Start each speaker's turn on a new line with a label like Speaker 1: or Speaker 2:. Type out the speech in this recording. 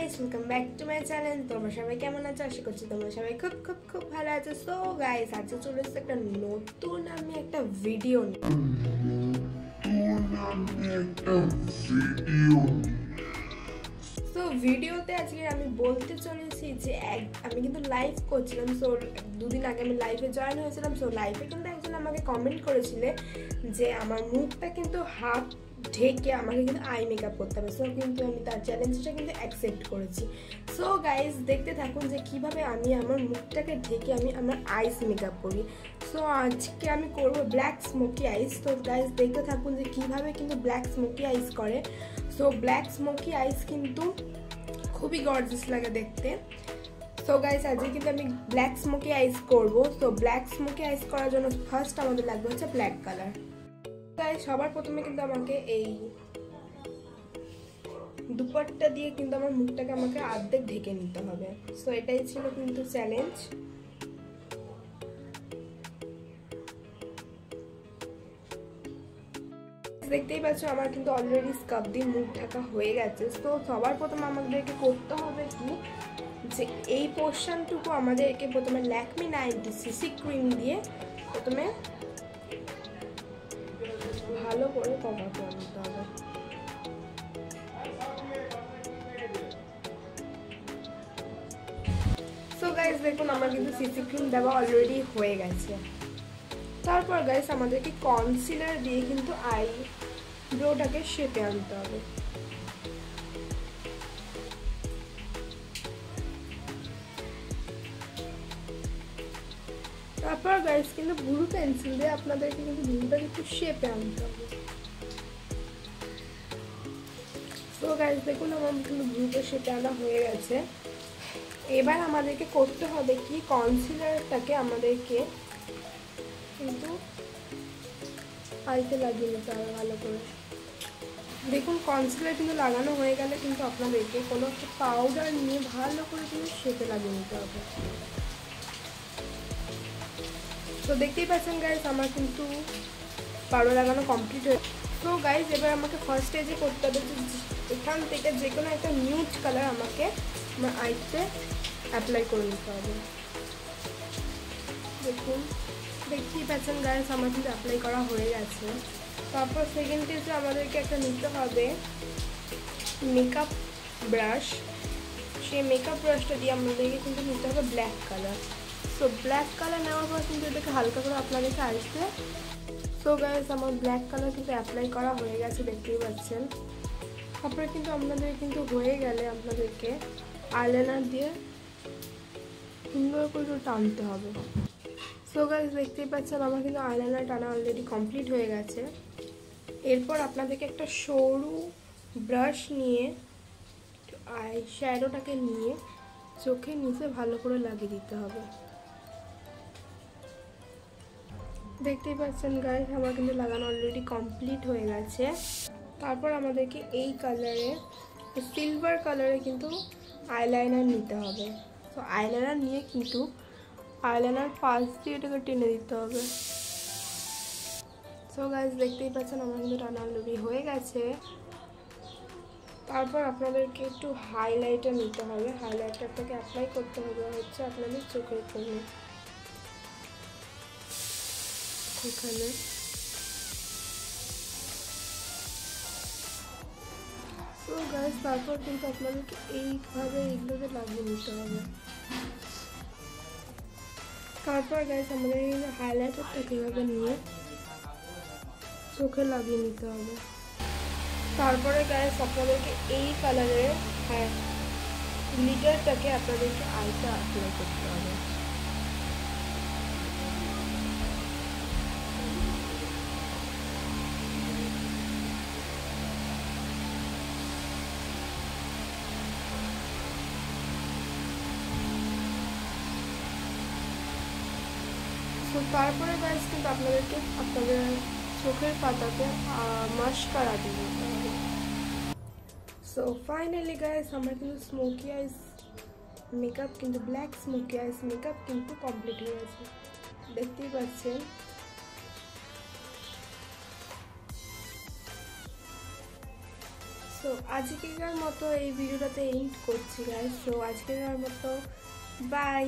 Speaker 1: guys, welcome back to my channel. তোমরা সবাই কেমন আছো? আশা করছি তোমরা সবাই খুব খুব খুব ভালো আছো। সো গাইস, আজকে চলে এসেছে একটা নতুন একটা ভিডিও নিয়ে। সো ভিডিওতে আজকে আমি বলতে চলেছি যে আমি কিন্তু লাইভ করছিলাম। সো দুদিন আগে আমি লাইভে জয়েন হয়েছিলাম। সো লাইভে কিন্তু একজন আমাকে কমেন্ট করেছিলে যে আমার মুখটা কিন্তু হাফ ঢেকে আমাকে কিন্তু আই মেকআপ করতে হবে। সো কিন্তু আমি তার চ্যালেঞ্জটা কিন্তু অ্যাকসেপ্ট করেছি। সো গাইজ দেখতে থাকুন যে কিভাবে আমি আমার মুখটাকে ঢেকে আমি আমার আইস মেকআপ করি। সো আজকে আমি করব ব্ল্যাক স্মোকি আইস। তো গাইজ দেখতে থাকুন যে কিভাবে কিন্তু ব্ল্যাক স্মোকি আইস করে। সো ব্ল্যাক স্মোকি আইস কিন্তু খুবই গর্জিয়াস লাগে দেখতে। সো গাইজ আজকে কিন্তু আমি ব্ল্যাক স্মোকি আইস করব। সো ব্ল্যাক স্মোকি আইস করার জন্য ফার্স্ট আমাদের লাগবে হচ্ছে ব্ল্যাক কালার। তাই সবার প্রথমে কিন্তু আমাকে এই দুপাট্টা দিয়ে কিন্তু আমার মুখটাকে আমাকে অর্ধেক ঢেকে নিতে হবে। সো এটাই ছিল কিন্তু চ্যালেঞ্জ। দেখতেই পাচ্ছ আমার কিন্তু অলরেডি স্কার্ফ দিয়ে মুখ ঢাকা হয়ে গেছে। তো সবার প্রথমে আমাদেরকে করতে হবে কি যে এই পোর্শনটুকু আমাদেরকে প্রথমে ল্যাকমি 90cc ক্রিম দিয়ে প্রথমে ভালো করে কভার করে নিতে হবে। সো গাইস দেখুন আমার কিন্তু সিসি ক্রিম দেওয়া অলরেডি হয়ে গেছে। তারপর গাইস আমাদেরকে কনসিলার দিয়ে কিন্তু আই ব্রোটাকে শেপে আনতে হবে। তারপর গাইস কিন্তু ব্লু পেন্সিল দিয়ে আপনাদেরকে কিন্তু ব্লুটাকে একটু শেপে আনতে হবে। সো গাইস দেখুন আমার কিন্তু ব্লুটা শেপে আনা হয়ে গেছে। এবার আমাদেরকে করতে হবে কি কনসিলারটাকে আমাদেরকে কিন্তু আইতে লাগিয়ে নিতে হবে ভালো করে। দেখুন কনসিলার কিন্তু লাগানো হয়ে গেলে কিন্তু আপনাদেরকে কোনো একটা পাউডার নিয়ে ভালো করে কিন্তু শেপে লাগিয়ে নিতে হবে। তো দেখতেই পাচ্ছেন গাইস আমার কিন্তু পাউডার লাগানো কমপ্লিট হয়ে। তো গাইস এবার আমাকে ফার্স্ট স্টেজে করতে হবে যে এখান থেকে যে কোনো একটা নিউড কালার আমাকে আমার আইতে অ্যাপ্লাই করে নিতে হবে। দেখুন দেখতেই পাচ্ছেন গাইস আমার কিন্তু অ্যাপ্লাই করা হয়ে গেছে। তারপর সেকেন্ড স্টেজে আমাদেরকে একটা নিতে হবে মেকআপ ব্রাশ। সেই মেকআপ ব্রাশটা দিয়ে আমাদেরকে কিন্তু নিতে হবে black colour. So black colour নেওয়ার পর কিন্তু এটাকে হালকা করে আপনাদেরকে আসবে। সো গাইস আমার ব্ল্যাক কালার কিন্তু অ্যাপ্লাই করা হয়ে গেছে দেখতেই পাচ্ছেন। তারপরে কিন্তু আপনাদের কিন্তু হয়ে গেলে আপনাদেরকে আইলাইনার দিয়ে সুন্দর করে টানতে হবে। সো গাইস দেখতেই পাচ্ছেন আমার কিন্তু আইলাইনার টানা অলরেডি কমপ্লিট হয়ে গেছে। এরপর আপনাদেরকে একটা সরু ব্রাশ নিয়ে আই শ্যাডোটাকে নিয়ে চোখের নিচে ভালো করে লাগিয়ে দিতে হবে। দেখতেই পাচ্ছেন গাইস আমার কিন্তু লাগানো অলরেডি কমপ্লিট হয়ে গেছে। তারপর আমাদেরকে এই কালারে সিলভার কালারে কিন্তু আইলাইনার নিতে হবে। তো আইলাইনার নিয়ে কিন্তু আইলাইনার পাশ দিয়ে এটাকে টেনে দিতে হবে। সো গাইস দেখতেই পাচ্ছেন আমার কিন্তু টানা অলরেডি হয়ে গেছে। তারপর আপনাদেরকে একটু হাইলাইটার নিতে হবে। হাইলাইটারটাকে অ্যাপ্লাই করতে হবে হচ্ছে আপনাদের চোখের কোণে এখানে। সো গাইস তারপর কিন্তু আপনাদেরকে এইভাবে এগুলোকে লাগিয়ে নিতে হবে। তারপর গাইস আমাদের এই হাইলাইটারটাকে এভাবে নিয়ে চোখে লাগিয়ে নিতে হবে। তারপরে গাইস আপনাদেরকে এই কালারের গ্লিটারটাকে আপনাদেরকে আইতে অ্যাপ্লাই করতে হবে। তো তারপরে গাইস কিন্তু আপনাদেরকে আপনাদের চোখের পাতাতে মাস্কারা দিয়ে দিতে হবে। সো ফাইনালি গাইস আমার কিন্তু স্মোকি আইস মেকআপ কিন্তু ব্ল্যাক স্মোকি আইস মেকআপ কিন্তু কমপ্লিট হয়ে গেছে দেখতেই পাচ্ছেন। সো আজকের মতো এই ভিডিওটাতে এন্ড করছি গাইস। সো আজকের মতো বাই।